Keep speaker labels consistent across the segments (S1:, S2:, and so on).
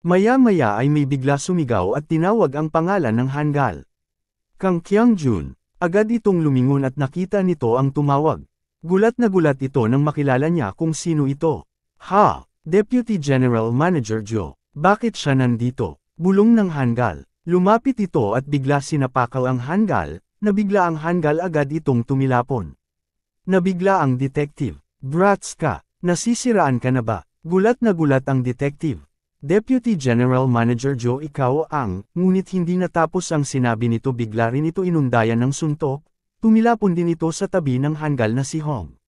S1: Maya-maya ay may bigla sumigaw at tinawag ang pangalan ng Hangul. Kang Kyung-jun. Agad itong lumingon at nakita nito ang tumawag. Gulat na gulat ito nang makilala niya kung sino ito. Ha! Deputy General Manager Jo. Bakit siya nandito? Bulong ng Hangul. Lumapit ito at bigla sinapakaw ang Hangul, nabigla ang Hangul agad itong tumilapon. Nabigla ang detective. Brats ka, nasisiraan ka na ba? Gulat na gulat ang detective. Deputy General Manager Jo ikaw ang, ngunit hindi natapos ang sinabi nito bigla rin ito inundayan ng suntok, tumilapon din ito sa tabi ng Hangul na si Hong.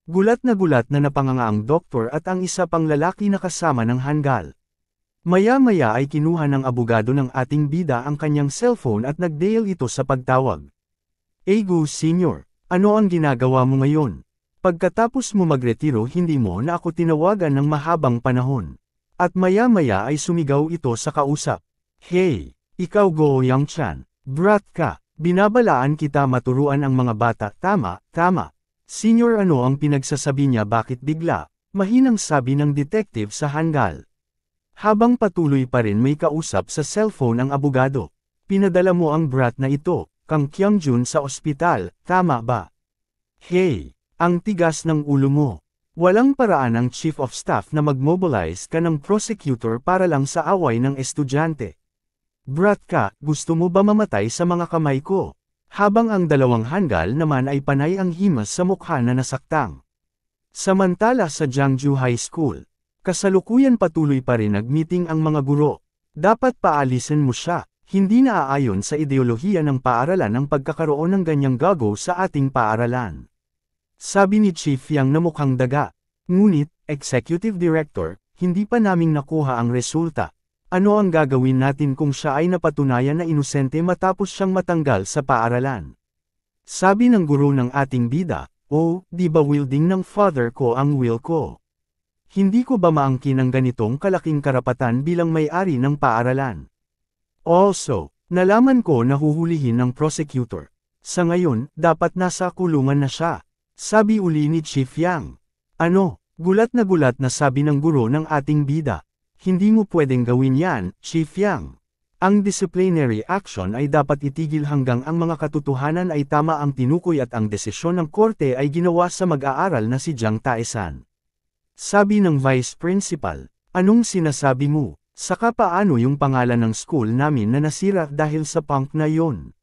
S1: Gulat na napanganga ang doktor at ang isa pang lalaki na kasama ng Hangul. Maya-maya ay kinuha ng abogado ng ating bida ang kanyang cellphone at nag-dial ito sa pagtawag. Ego Senior, ano ang ginagawa mo ngayon? Pagkatapos mo magretiro hindi mo na ako tinawagan ng mahabang panahon. At maya-maya ay sumigaw ito sa kausap. Hey, ikaw Go Yang-chan, brat ka, binabalaan kita maturuan ang mga bata, tama. Senior ano ang pinagsasabi niya bakit bigla? Mahinang sabi ng detective sa Hangul. Habang patuloy pa rin may kausap sa cellphone ang abogado. Pinadala mo ang brat na ito, Kang Kyung-jun sa ospital, tama ba? Hey, ang tigas ng ulo mo. Walang paraan ang Chief of Staff na mag-mobilize ka ng prosecutor para lang sa away ng estudyante. Brat ka, gusto mo ba mamatay sa mga kamay ko? Habang ang dalawang Hangul naman ay panay ang himas sa mukha na nasaktang. Samantala sa Jiangju High School, kasalukuyan patuloy pa rin nag-meeting ang mga guro. Dapat paalisin mo siya, hindi naaayon sa ideolohiya ng paaralan ang pagkakaroon ng ganyang gago sa ating paaralan. Sabi ni Chief Yang na mukhang daga. Ngunit, Executive Director, hindi pa naming nakuha ang resulta. Ano ang gagawin natin kung siya ay napatunayan na inosente matapos siyang matanggal sa paaralan? Sabi ng guro ng ating bida, oh, di ba wielding ng father ko ang will ko? Hindi ko ba maangkin ang ganitong kalaking karapatan bilang may-ari ng paaralan? Also, nalaman ko na huhulihin ng prosecutor. Sa ngayon, dapat nasa kulungan na siya. Sabi uli ni Chief Yang. Ano? Gulat na sabi ng guro ng ating bida. Hindi mo pwedeng gawin yan, Chief Yang. Ang disciplinary action ay dapat itigil hanggang ang mga katotohanan ay tama ang tinukoy at ang desisyon ng korte ay ginawa sa mag-aaral na si Jiang Taesan. Sabi ng Vice Principal, anong sinasabi mo? Saka paano yung pangalan ng school namin na nasira dahil sa punk na yon?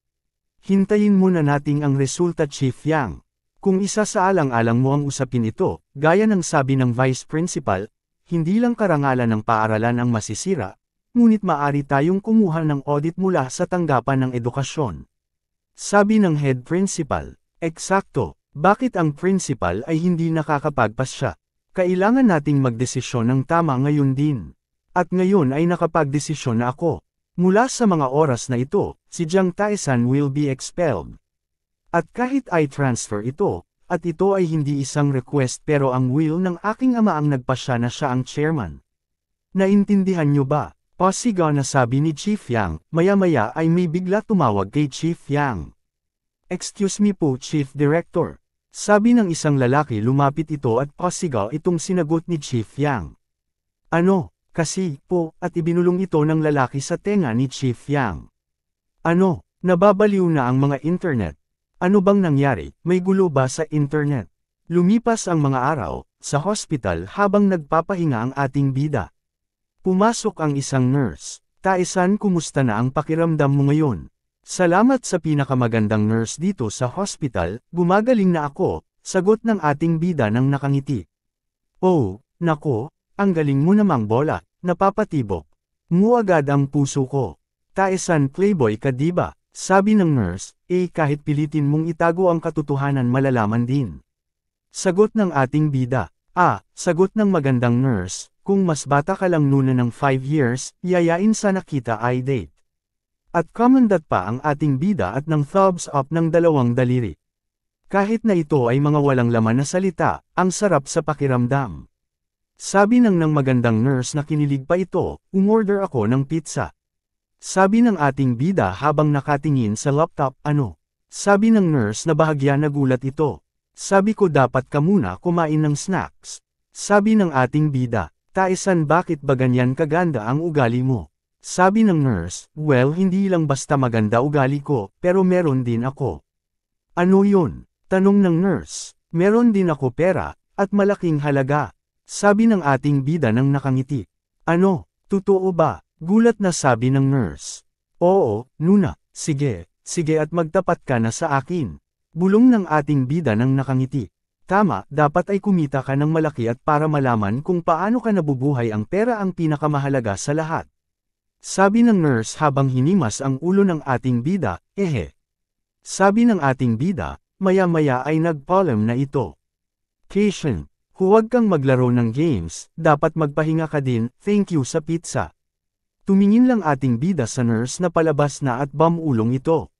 S1: Hintayin muna nating ang resulta Chief Yang. Kung isa sa alang-alang mo ang usapin ito, gaya ng sabi ng Vice Principal, hindi lang karangalan ng paaralan ang masisira, ngunit maaari tayong kumuha ng audit mula sa tanggapan ng edukasyon. Sabi ng Head Principal, eksakto, bakit ang Principal ay hindi nakakapagpasya? Kailangan nating magdesisyon ng tama ngayon din. At ngayon ay nakapagdesisyon na ako. Mula sa mga oras na ito, si Jiang Taesan will be expelled. At kahit ay transfer ito, at ito ay hindi isang request pero ang will ng aking ama ang nagpasya na siya ang chairman. Naintindihan niyo ba? Pasigaw na sabi ni Chief Yang, maya-maya ay may bigla tumawag kay Chief Yang. Excuse me po Chief Director. Sabi ng isang lalaki lumapit ito at pasigaw itong sinagot ni Chief Yang. Ano, kasi po, at ibinulong ito ng lalaki sa tenga ni Chief Yang. Ano, nababaliw na ang mga internet. Ano bang nangyari, may gulo ba sa internet? Lumipas ang mga araw, sa hospital habang nagpapahinga ang ating bida. Pumasok ang isang nurse. Taesan kumusta na ang pakiramdam mo ngayon? Salamat sa pinakamagandang nurse dito sa hospital, gumagaling na ako, sagot ng ating bida ng nakangiti. Oh, nako, ang galing mo namang bola, napapatibok. Muagad ang puso ko. Taesan playboy ka diba? Sabi ng nurse, kahit pilitin mong itago ang katotohanan malalaman din. Sagot ng ating bida, sagot ng magandang nurse, kung mas bata ka lang nuna ng 5 years, yayain sana kita ay date. At commendat pa ang ating bida at ng thumbs up ng dalawang daliri. Kahit na ito ay mga walang laman na salita, ang sarap sa pakiramdam. Sabi ng magandang nurse na kinilig pa ito, umorder ako ng pizza. Sabi ng ating bida habang nakatingin sa laptop, ano? Sabi ng nurse na bahagya nagulat ito. Sabi ko dapat ka muna kumain ng snacks. Sabi ng ating bida, Taesan, bakit ba ganyan kaganda ang ugali mo? Sabi ng nurse, well, hindi lang basta maganda ugali ko, pero meron din ako. Ano yun? Tanong ng nurse. Meron din ako pera, at malaking halaga. Sabi ng ating bida nang nakangiti. Ano? Totoo ba? Gulat na sabi ng nurse. Oo, Nuna. Sige, sige at magtapat ka na sa akin. Bulong ng ating bida nang nakangiti. Tama, dapat ay kumita ka ng malaki at para malaman kung paano ka nabubuhay, ang pera ang pinakamahalaga sa lahat. Sabi ng nurse habang hinimas ang ulo ng ating bida, ehe. Sabi ng ating bida, maya-maya ay nagpaalam na ito. Cation, huwag kang maglaro ng games, dapat magpahinga ka din, thank you sa pizza. Tumingin lang ating bida sa nurse na palabas na at bamulong ito.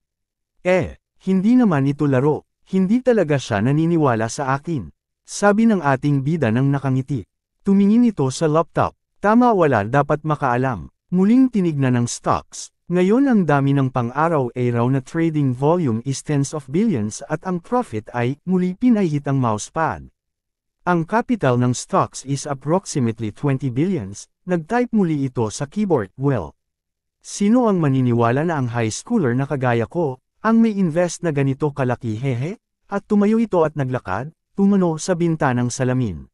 S1: Hindi naman ito laro, hindi talaga siya naniniwala sa akin. Sabi ng ating bida nang nakangiti. Tumingin ito sa laptop, tama, wala dapat makaalam. Muling tinignan ng stocks. Ngayon ang dami ng pang-araw-araw na trading volume is tens of billions at ang profit ay, muli pinahit ang mousepad. Ang capital ng stocks is approximately 20 billions, nag-type muli ito sa keyboard. Well, sino ang maniniwala na ang high schooler na kagaya ko, ang may invest na ganito kalaki, hehe? At tumayo ito at naglakad, tumano sa bintanang salamin.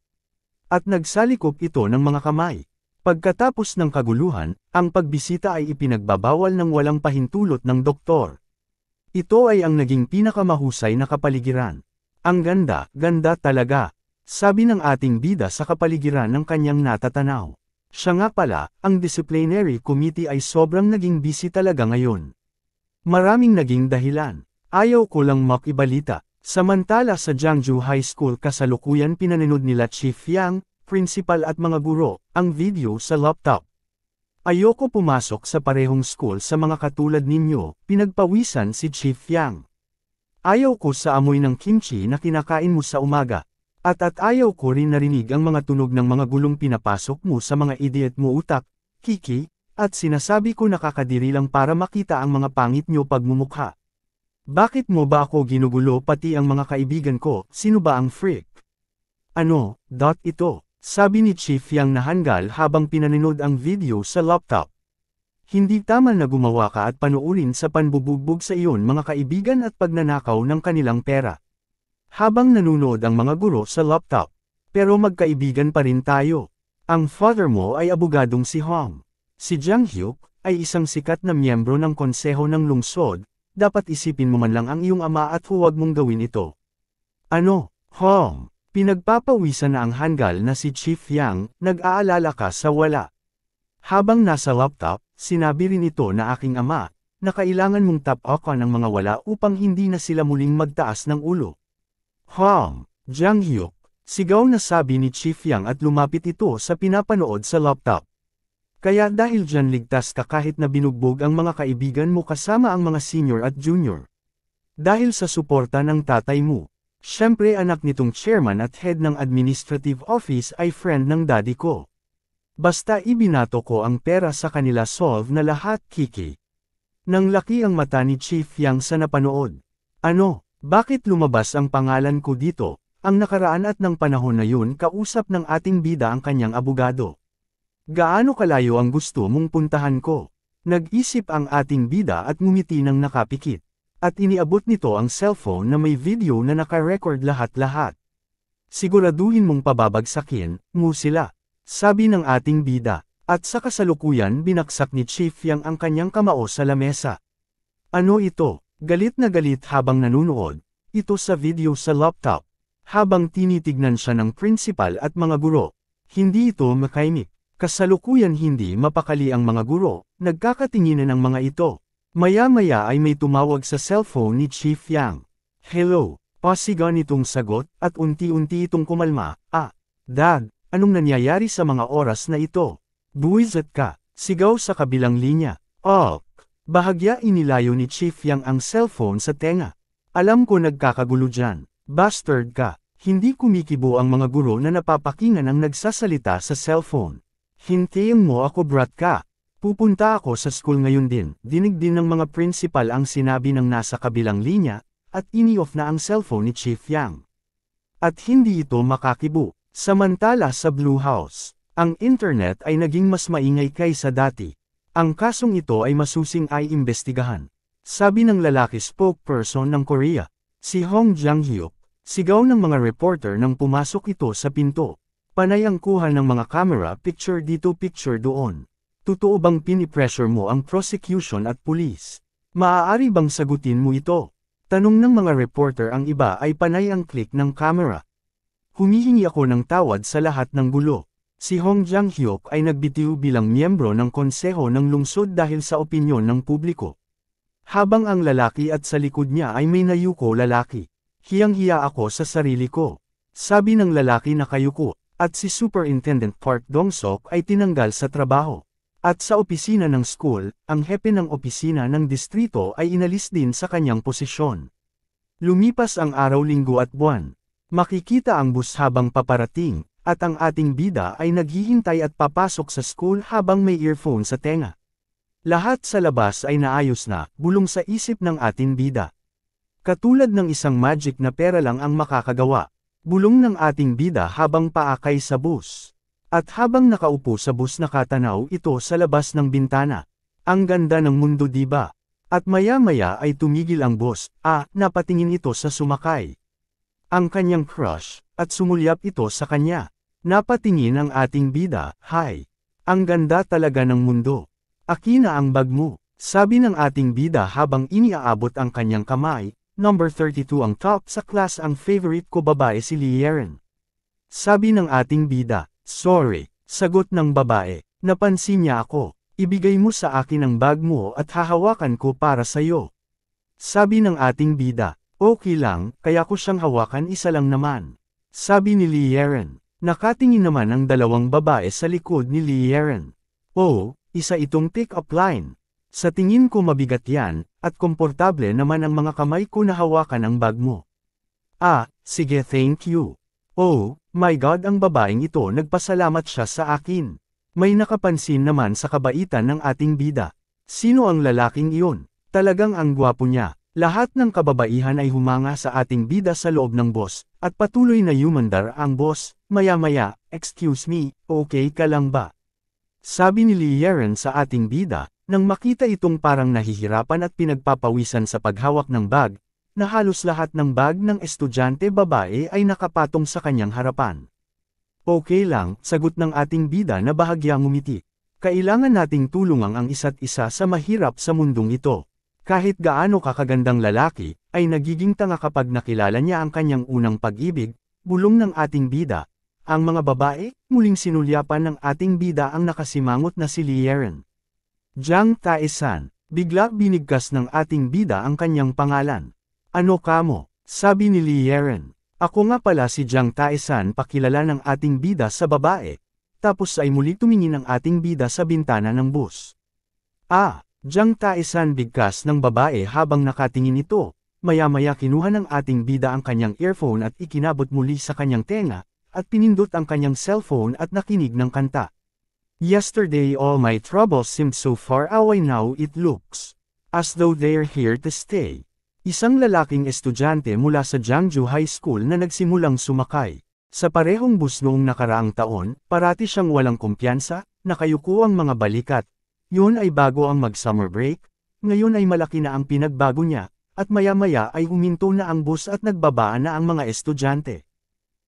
S1: At nagsalikop ito ng mga kamay. Pagkatapos ng kaguluhan, ang pagbisita ay ipinagbabawal ng walang pahintulot ng doktor. Ito ay ang naging pinakamahusay na kapaligiran. Ang ganda, ganda talaga. Sabi ng ating bida sa kapaligiran ng kanyang natatanaw. Siya nga pala, ang disciplinary committee ay sobrang naging busy talaga ngayon. Maraming naging dahilan. Ayaw ko lang makibalita. Samantala sa Jiangju High School kasalukuyan pinanood nila Chief Yang, principal at mga guro, ang video sa laptop. Ayoko pumasok sa parehong school sa mga katulad ninyo, pinagpawisan si Chief Yang. Ayaw ko sa amoy ng kimchi na kinakain mo sa umaga. At ayaw ko rin narinig ang mga tunog ng mga gulong pinapasok mo sa mga idiot mo utak, Kiki, at sinasabi ko nakakadiri lang para makita ang mga pangit nyo pagmumukha. Bakit mo ba ako ginugulo pati ang mga kaibigan ko, sino ba ang freak? Ano, ito, sabi ni Chief Yang na hanggal habang pinanood ang video sa laptop. Hindi tama na gumawa ka at panuurin sa panbubugbog sa iyon mga kaibigan at pagnanakaw ng kanilang pera. Habang nanonood ang mga guro sa laptop. Pero magkaibigan pa rin tayo. Ang father mo ay abogadong si Hong. Si Jiang Hyuk ay isang sikat na miyembro ng konseho ng lungsod, dapat isipin mo man lang ang iyong ama at huwag mong gawin ito. Ano, Hong? Pinagpapawisan na ang hanggal na si Chief Yang, nag-aalala ka sa wala. Habang nasa laptop, sinabi rin ito na aking ama, na kailangan mong tap-off ng mga wala upang hindi na sila muling magtaas ng ulo. Hong, Jiang Hyuk, sigaw na sabi ni Chief Yang at lumapit ito sa pinapanood sa laptop. Kaya dahil dyan ligtas ka kahit na binugbog ang mga kaibigan mo kasama ang mga senior at junior. Dahil sa suporta ng tatay mo. Siyempre anak nitong chairman at head ng administrative office ay friend ng daddy ko. Basta ibinato ko ang pera sa kanila, solve na lahat, Kiki. Nang laki ang mata ni Chief Yang sa napanood. Ano? Bakit lumabas ang pangalan ko dito? Ang nakaraan at ng panahon na yun kausap ng ating bida ang kanyang abogado. Gaano kalayo ang gusto mong puntahan ko? Nag-isip ang ating bida at ngumiti ng nakapikit. At iniabot nito ang cellphone na may video na nakarecord lahat-lahat. Siguraduhin mong pababagsakin mo sila, sabi ng ating bida. At sa kasalukuyan binaksak ni Chief Yang ang kanyang kamao sa lamesa. Ano ito? Galit na galit habang nanunood, ito sa video sa laptop. Habang tinitignan siya ng principal at mga guro, hindi ito makaimik. Kasalukuyan hindi mapakali ang mga guro, nagkakatinginan ang mga ito. Maya-maya ay may tumawag sa cellphone ni Chief Yang. Hello, pasigan itong sagot, at unti-unti itong kumalma. Dad, anong nangyayari sa mga oras na ito? Buwisit ka, sigaw sa kabilang linya. Bahagya inilayo ni Chief Yang ang cellphone sa tenga. Alam ko nagkakagulo dyan. Bastard ka. Hindi kumikibo ang mga guro na napapakingan ang nagsasalita sa cellphone. Hintayin mo ako, brat ka. Pupunta ako sa school ngayon din. Dinig din ng mga principal ang sinabi ng nasa kabilang linya, at ini-off na ang cellphone ni Chief Yang. At hindi ito makakibo. Samantala sa Blue House, Ang internet ay naging mas maingay kaysa dati. Ang kasong ito ay masusing ay imbestigahan. Sabi ng lalaki spokesperson ng Korea, si Hong Jang-hyuk, sigaw ng mga reporter nang pumasok ito sa pinto. Panay ang kuha ng mga camera picture dito picture doon. Totoo bang pinipressure mo ang prosecution at pulis? Maaari bang sagutin mo ito? Tanong ng mga reporter. Ang iba ay panay ang click ng camera. Humihingi ako ng tawad sa lahat ng gulo. Si Hong Jang-hyuk ay nagbitiw bilang miyembro ng konseho ng lungsod dahil sa opinyon ng publiko. Habang ang lalaki at sa likod niya ay may nayuko lalaki. Hiyang-hiya ako sa sarili ko. Sabi ng lalaki na kayuko, at si Superintendent Park Dong-sok ay tinanggal sa trabaho. At sa opisina ng school, ang hepe ng opisina ng distrito ay inalis din sa kanyang posisyon. Lumipas ang araw, linggo at buwan. Makikita ang bus habang paparating, at ang ating bida ay naghihintay at papasok sa school habang may earphone sa tenga. Lahat sa labas ay naayos na, bulong sa isip ng ating bida. Katulad ng isang magic na pera lang ang makakagawa, bulong ng ating bida habang paakay sa bus. At habang nakaupo sa bus nakatanaw ito sa labas ng bintana. Ang ganda ng mundo, diba? At maya-maya ay tumigil ang bus, napatingin ito sa sumakay. Ang kanyang crush, at sumulyap ito sa kanya. Napatingin ang ating bida, "Hi. Ang ganda talaga ng mundo. Akin na ang bag mo." Sabi ng ating bida habang iniaabot ang kanyang kamay. Number 32 ang top sa class. Ang favorite ko babae si Lee Yeren. Sabi ng ating bida. "Sorry." Sagot ng babae. "Napansin niya ako. Ibigay mo sa akin ang bag mo at hahawakan ko para sa'yo." Sabi ng ating bida. "Okay lang, kaya ko siyang hawakan, isa lang naman." Sabi ni Lee Yeren. Nakatingin naman ang dalawang babae sa likod ni Lee Yeren. "Oh, isa itong pick-up line. Sa tingin ko mabigat yan, at komportable naman ang mga kamay ko na hawakan ang bag mo." Sige, thank you." "Oh, my God," ang babaeng ito nagpasalamat siya sa akin. May nakapansin naman sa kabaitan ng ating bida. Sino ang lalaking iyon? Talagang ang gwapo niya. Lahat ng kababaihan ay humanga sa ating bida sa loob ng bus, at patuloy na yumandar ang bus. Maya-maya, "Excuse me, okay ka lang ba?" Sabi ni Lee Yeren sa ating bida, nang makita itong parang nahihirapan at pinagpapawisan sa paghawak ng bag, na halos lahat ng bag ng estudyante babae ay nakapatong sa kanyang harapan. "Okay lang," sagot ng ating bida na bahagyang ngumiti. "Kailangan nating tulungan ang isa't isa sa mahirap sa mundong ito." Kahit gaano kakagandang lalaki, ay nagiging tanga kapag nakilala niya ang kanyang unang pag-ibig, bulong ng ating bida. Ang mga babae, muling sinulyapan ng ating bida ang nakasimangot na si Lee Yeren. "Jang Tae-san." Bigla binigkas ng ating bida ang kanyang pangalan. "Ano ka mo?" Sabi ni Lee Yeren. "Ako nga pala si Jang Tae-san." Pakilala ng ating bida sa babae. Tapos ay muli tumingin ang ating bida sa bintana ng bus. Jang Tae-san, bigkas ng babae habang nakatingin ito. Maya-maya kinuha ng ating bida ang kanyang earphone at ikinabot muli sa kanyang tenga, at pinindot ang kanyang cellphone at nakinig ng kanta. "Yesterday all my troubles seemed so far away, now it looks as though they're here to stay." Isang lalaking estudyante mula sa Jangju High School na nagsimulang sumakay. Sa parehong bus noong nakaraang taon, parati siyang walang kumpiyansa, nakayuko ang mga balikat. Yun ay bago ang mag-summer break, ngayon ay malaki na ang pinagbago niya, at maya-maya ay huminto na ang bus at nagbabaan na ang mga estudyante.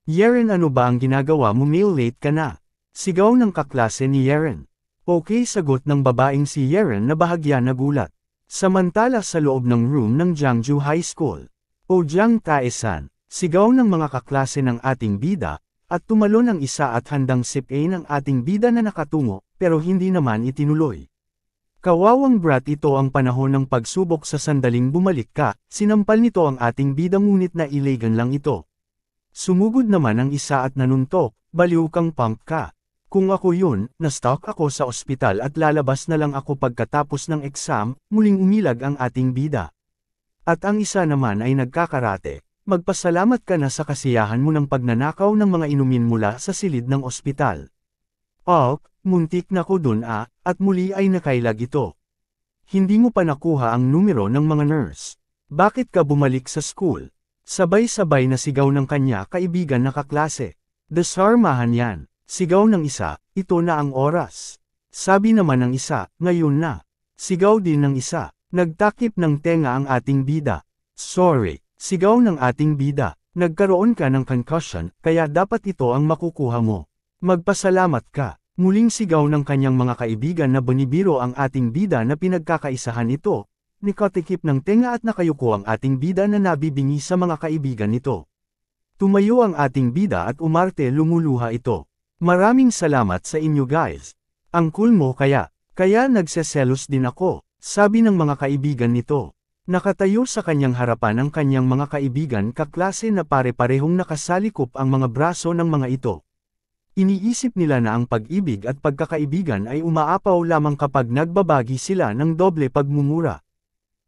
S1: "Yeren, ano ba ang ginagawa mo? Mail late ka na." Sigaw ng kaklase ni Yeren. "Okay," sagot ng babaeng si Yeren na bahagya nagulat. Samantala sa loob ng room ng Jangju High School. "O Jang Tae-san," sigaw ng mga kaklase ng ating bida, at tumalon ang isa at handang sipin ang ating bida na nakatungo, pero hindi naman itinuloy. Kawawang brat, ito ang panahon ng pagsubok. Sa sandaling bumalik ka, sinampal nito ang ating bida, ngunit nailegan lang ito. Sumugod naman ang isa at nanuntok, "Baliw kang, punk ka. Kung ako yun, na-stuck ako sa ospital at lalabas na lang ako pagkatapos ng exam." Muling umilag ang ating bida. At ang isa naman ay nagkakarate. "Magpasalamat ka na sa kasiyahan mo ng pagnanakaw ng mga inumin mula sa silid ng ospital." Muntik na ko dun at muli ay nakailag ito. "Hindi mo pa nakuha ang numero ng mga nurse. Bakit ka bumalik sa school?" Sabay-sabay na sigaw ng kanya kaibigan na kaklase. "Desarmahan yan. Sigaw ng isa, ito na ang oras. Sabi naman ng isa, ngayon na. Sigaw din ng isa, nagtakip ng tenga ang ating bida. Sorry, sigaw ng ating bida, nagkaroon ka ng concussion, kaya dapat ito ang makukuha mo. Magpasalamat ka. Muling sigaw ng kanyang mga kaibigan na binibiro ang ating bida na pinagkakaisahan ito. Nikatikip ng tenga at nakayuko ang ating bida na nabibingi sa mga kaibigan nito. Tumayo ang ating bida at umarte lumuluha ito. Maraming salamat sa inyo guys. Ang cool mo kaya nagseselos din ako, sabi ng mga kaibigan nito. Nakatayo sa kanyang harapan ang kanyang mga kaibigan kaklase na pare-parehong nakasalikop ang mga braso ng mga ito. Iniisip nila na ang pag-ibig at pagkakaibigan ay umaapaw lamang kapag nagbabagi sila ng doble pagmumura.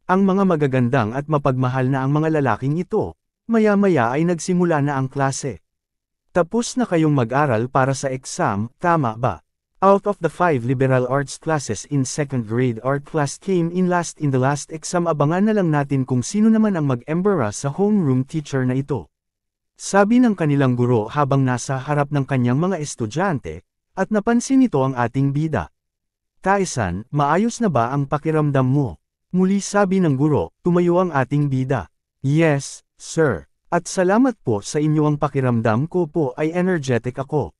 S1: Ang mga magagandang at mapagmahal na ang mga lalaking ito, maya-maya ay nagsimula na ang klase. Tapos na kayong mag-aral para sa exam, tama ba? Out of the 5 liberal arts classes in 2nd grade art class came in last in the last exam, abangan na lang natin kung sino naman ang mag-embara sa homeroom teacher na ito. Sabi ng kanilang guro habang nasa harap ng kanyang mga estudyante, at napansin nito ang ating bida. Taesan, maayos na ba ang pakiramdam mo? Muli sabi ng guro, tumayo ang ating bida. Yes, sir. At salamat po sa inyo, ang pakiramdam ko po ay energetic ako.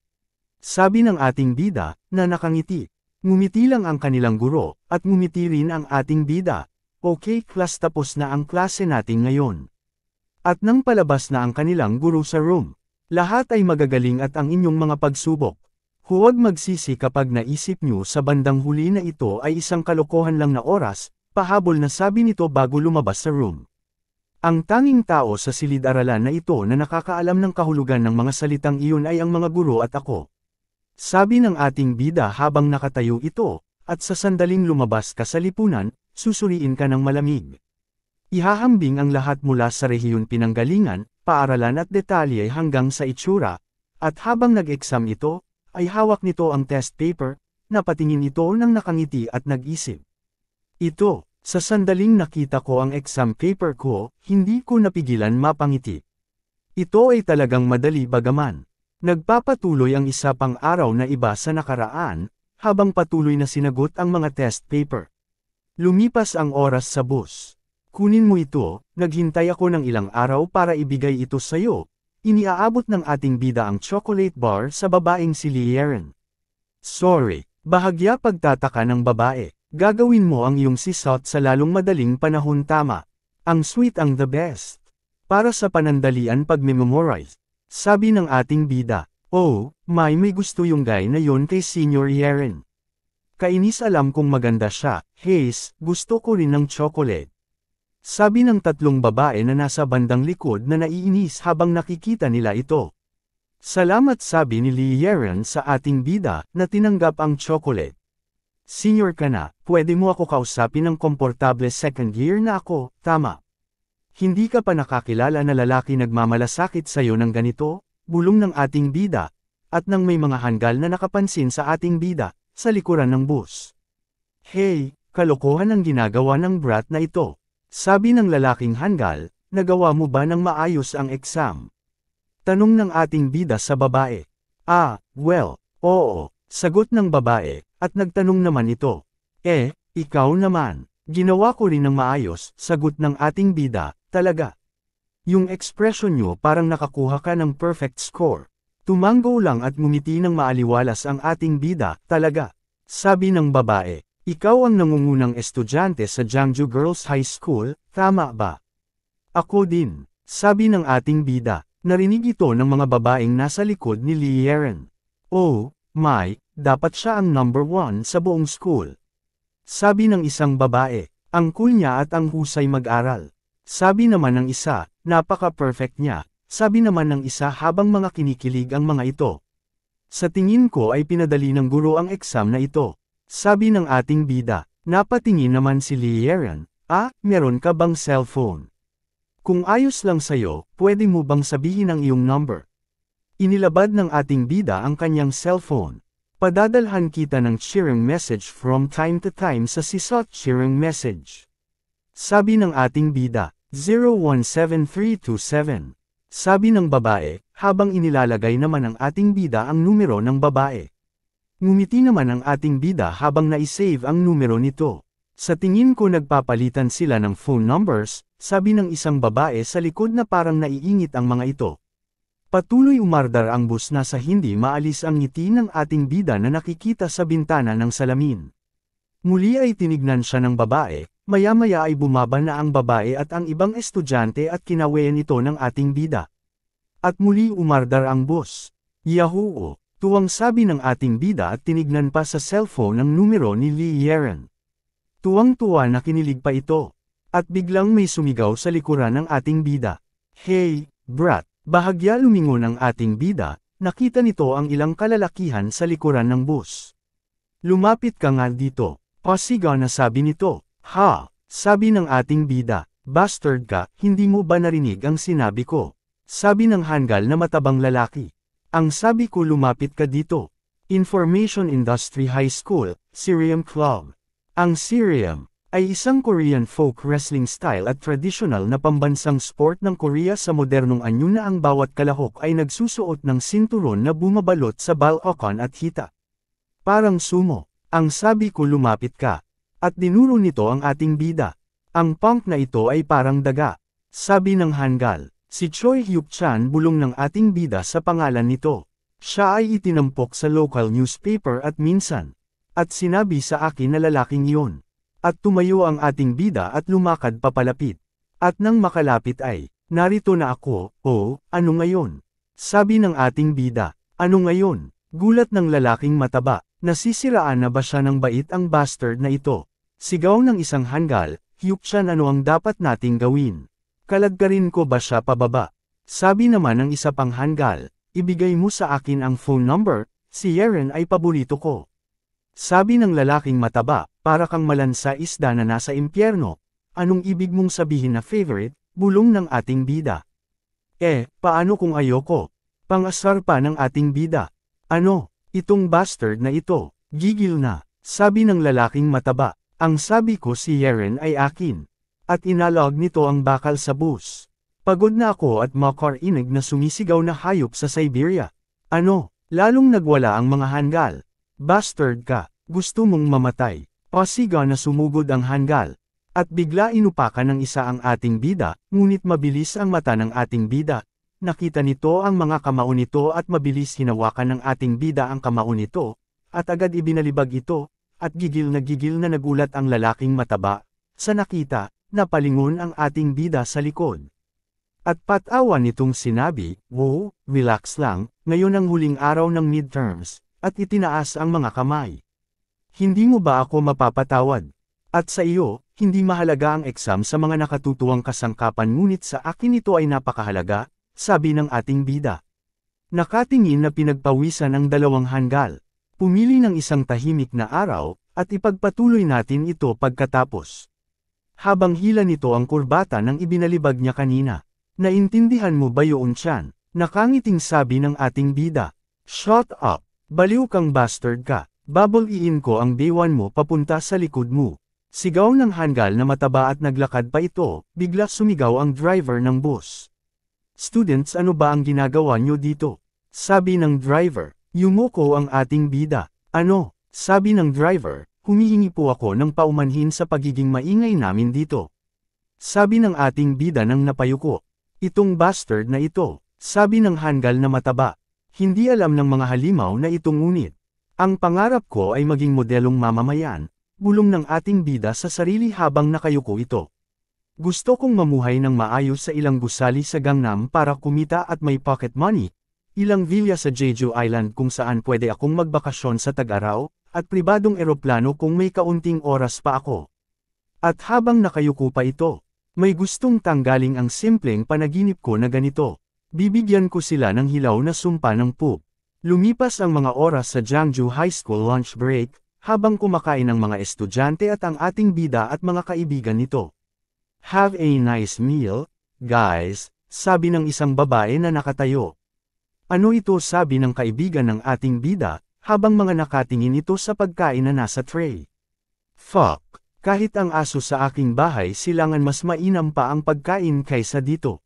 S1: Sabi ng ating bida, na nakangiti. Ngumiti lang ang kanilang guro, at ngumiti rin ang ating bida. Okay class, tapos na ang klase natin ngayon. At nang palabas na ang kanilang guro sa room, lahat ay magagaling at ang inyong mga pagsubok. Huwag magsisi kapag naisip nyo sa bandang huli na ito ay isang kalokohan lang na oras, pahabol na sabi nito bago lumabas sa room. Ang tanging tao sa silid-aralan na ito na nakakaalam ng kahulugan ng mga salitang iyon ay ang mga guro at ako. Sabi ng ating bida habang nakatayo ito, at sa sandaling lumabas ka sa lipunan, susuriin ka ng malamig. Ihahambing ang lahat mula sa rehiyon pinanggalingan, paaralan at detalye hanggang sa itsura, at habang nag-exam ito, ay hawak nito ang test paper, napatingin ito ng nakangiti at nag-isip. Ito, sa sandaling nakita ko ang exam paper ko, hindi ko napigilan mapangiti. Ito ay talagang madali bagaman. Nagpapatuloy ang isa pang araw na iba sa nakaraan, habang patuloy na sinagot ang mga test paper. Lumipas ang oras sa bus. Kunin mo ito, naghintay ako ng ilang araw para ibigay ito sa'yo. Iniaabot ng ating bida ang chocolate bar sa babaeng si Lieren. Sorry, bahagya pagtataka ng babae. Gagawin mo ang iyong sisot sa lalong madaling panahon, tama. Ang sweet ang the best. Para sa panandalian pag-memorize. Sabi ng ating bida. Oh, may gusto yung guy na yon kay Senior Yeren. Kainis, alam kong maganda siya. Hayes, gusto ko rin ng chocolate. Sabi ng tatlong babae na nasa bandang likod na naiinis habang nakikita nila ito. Salamat, sabi ni Lieren sa ating bida na tinanggap ang chocolate. Senior ka na, pwede mo ako kausapin ng komportable, second year na ako, tama. Hindi ka pa nakakilala na lalaki nagmamalasakit sa'yo ng ganito, bulong ng ating bida, at nang may mga hanggal na nakapansin sa ating bida, sa likuran ng bus. Hey, kalokohan ang ginagawa ng brat na ito. Sabi ng lalaking hanggal, nagawa mo ba ng maayos ang exam? Tanong ng ating bida sa babae. Well, oo, sagot ng babae, at nagtanong naman ito. Ikaw naman, ginawa ko rin ng maayos, sagot ng ating bida, talaga. Yung ekspresyon nyo parang nakakuha ka ng perfect score. Tumanggo lang at ngumiti ng maaliwalas ang ating bida, talaga. Sabi ng babae. Ikaw ang nangungunang estudyante sa Jiangju Girls High School, tama ba? Ako din, sabi ng ating bida. Narinig ito ng mga babaeng nasa likod ni Lieren. Oh, dapat siya ang number 1 sa buong school. Sabi ng isang babae, ang cool niya at ang husay mag-aral. Sabi naman ng isa, napaka-perfect niya. Sabi naman ng isa habang mga kinikilig ang mga ito. Sa tingin ko ay pinadali ng guro ang exam na ito. Sabi ng ating bida, napatingin naman si Lieren, meron ka bang cellphone? Kung ayos lang sa'yo, pwede mo bang sabihin ang iyong number? Inilabad ng ating bida ang kanyang cellphone. Padadalhan kita ng cheering message from time to time sa sisot cheering message. Sabi ng ating bida, 017327. Sabi ng babae, habang inilalagay naman ng ating bida ang numero ng babae. Ngumiti naman ang ating bida habang naisave ang numero nito. Sa tingin ko nagpapalitan sila ng phone numbers, sabi ng isang babae sa likod na parang naiingit ang mga ito. Patuloy umardar ang bus na sa hindi maalis ang ngiti ng ating bida na nakikita sa bintana ng salamin. Muli ay tinignan siya ng babae, maya-maya ay bumaba na ang babae at ang ibang estudyante at kinawayan ito ng ating bida. At muli umardar ang bus. Yahoo! Tuwang sabi ng ating bida at tinignan pa sa cellphone ang numero ni Lee Yeren. Tuwang-tuwa na kinilig pa ito. At biglang may sumigaw sa likuran ng ating bida. Hey, brat! Bahagya lumingon ang ating bida, nakita nito ang ilang kalalakihan sa likuran ng bus. Lumapit ka nga dito, pasigaw na sabi nito. Ha! Sabi ng ating bida, bastard ka, hindi mo ba narinig ang sinabi ko? Sabi ng hanggal na matabang lalaki. Ang sabi ko lumapit ka dito. Information Industry High School, Siriam Club. Ang Siriam ay isang Korean folk wrestling style at traditional na pambansang sport ng Korea sa modernong anyo na ang bawat kalahok ay nagsusuot ng sinturon na bumabalot sa balakon at hita. Parang sumo. Ang sabi ko lumapit ka. At dinuro nito ang ating bida. Ang punk na ito ay parang daga. Sabi ng hanggal. Si Choi Hyuk-chan bulong ng ating bida sa pangalan nito. Siya ay itinampok sa local newspaper at minsan. At sinabi sa akin na lalaking iyon. At tumayo ang ating bida at lumakad papalapit. At nang makalapit ay, narito na ako, oh, ano ngayon? Sabi ng ating bida, ano ngayon? Gulat ng lalaking mataba, nasisiraan na ba siya ng bait ang bastard na ito? Sigaw ng isang hanggal, Hyuk-chan ano ang dapat nating gawin? Kalagkarin ko ba siya pababa? Sabi naman ng isa pang hanggal, ibigay mo sa akin ang phone number, si Yeren ay paborito ko. Sabi ng lalaking mataba, para kang malansa isda na nasa impyerno. Anong ibig mong sabihin na favorite? Bulong ng ating bida. Paano kung ayoko? Pangasar pa ng ating bida. Ano? Itong bastard na ito. Gigil na. Sabi ng lalaking mataba. Ang sabi ko si Yeren ay akin. At inalog nito ang bakal sa bus. Pagod na ako at makarinig na sumisigaw na hayop sa Siberia. Ano? Lalong nagwala ang mga hanggal. Bastard ka, gusto mong mamatay. Pasigaw na sumugod ang hanggal. At bigla inupakan ng isa ang ating bida, ngunit mabilis ang mata ng ating bida. Nakita nito ang mga kamao nito at mabilis hinawakan ng ating bida ang kamao nito, at agad ibinalibag ito, at gigil na nagulat ang lalaking mataba. Sa nakita, napalingon ang ating bida sa likod. At patawa nitong sinabi, wow, relax lang, ngayon ang huling araw ng midterms. At itinaas ang mga kamay. Hindi mo ba ako mapapatawad? At sa iyo, hindi mahalaga ang exam sa mga nakatutuwang kasangkapan ngunit sa akin ito ay napakahalaga, sabi ng ating bida. Nakatingin na pinagpawisan ang dalawang hanggal. Pumili ng isang tahimik na araw, at ipagpatuloy natin ito pagkatapos. Habang hila nito ang kurbata ng ibinalibag niya kanina. Naintindihan mo ba yun tiyan? Nakangiting sabi ng ating bida. Shut up! Baliw kang bastard ka, babaliin ko ang B1 mo papunta sa likod mo. Sigaw ng hanggal na mataba at naglakad pa ito, bigla sumigaw ang driver ng bus. Students ano ba ang ginagawa nyo dito? Sabi ng driver, yumuko ang ating bida. Ano? Sabi ng driver, humihingi po ako ng paumanhin sa pagiging maingay namin dito. Sabi ng ating bida nang napayuko. Itong bastard na ito, sabi ng hanggal na mataba. Hindi alam ng mga halimaw na itong ngunit. Ang pangarap ko ay maging modelong mamamayan, bulong ng ating bida sa sarili habang nakayuko ito. Gusto kong mamuhay ng maayos sa ilang gusali sa Gangnam para kumita at may pocket money, ilang villa sa Jeju Island kung saan pwede akong magbakasyon sa tag-araw, at pribadong eroplano kung may kaunting oras pa ako. At habang nakayuko pa ito, may gustong tanggaling ang simpleng panaginip ko na ganito. Bibigyan ko sila ng hilaw na sumpa ng poop. Lumipas ang mga oras sa Jeongju High School lunch break, habang kumakain ang mga estudyante at ang ating bida at mga kaibigan nito. Have a nice meal, guys, sabi ng isang babae na nakatayo. Ano ito sabi ng kaibigan ng ating bida, habang mga nakatingin ito sa pagkain na nasa tray. Fuck, kahit ang aso sa aking bahay silangan mas mainam pa ang pagkain kaysa dito.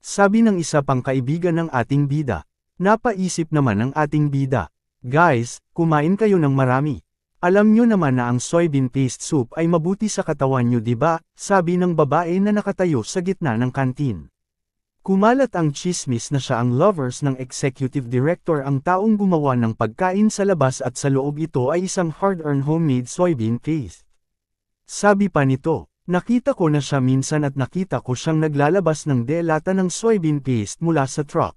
S1: Sabi ng isa pang kaibigan ng ating bida. Napaisip naman ng ating bida. Guys, kumain kayo ng marami. Alam nyo naman na ang soybean paste soup ay mabuti sa katawan nyo, diba? Sabi ng babae na nakatayo sa gitna ng kantin. Kumalat ang tsismis na siya ang lovers ng executive director, ang taong gumawa ng pagkain sa labas at sa loob ito ay isang hard-earned homemade soybean paste. Sabi pa nito, nakita ko na siya minsan at nakita ko siyang naglalabas ng delata ng soybean paste mula sa truck.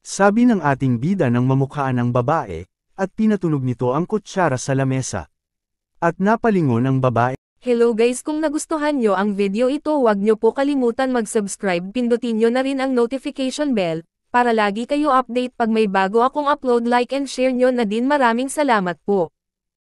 S1: Sabi ng ating bida ng mamukhaan ng babae, at pinatunog nito ang kutsara sa lamesa. At napalingon ang babae.
S2: Hello guys, kung nagustuhan nyo ang video ito, huwag nyo po kalimutan mag-subscribe, pindutin nyo na rin ang notification bell, para lagi kayo update pag may bago akong upload. Like and share nyo na din. Maraming salamat po.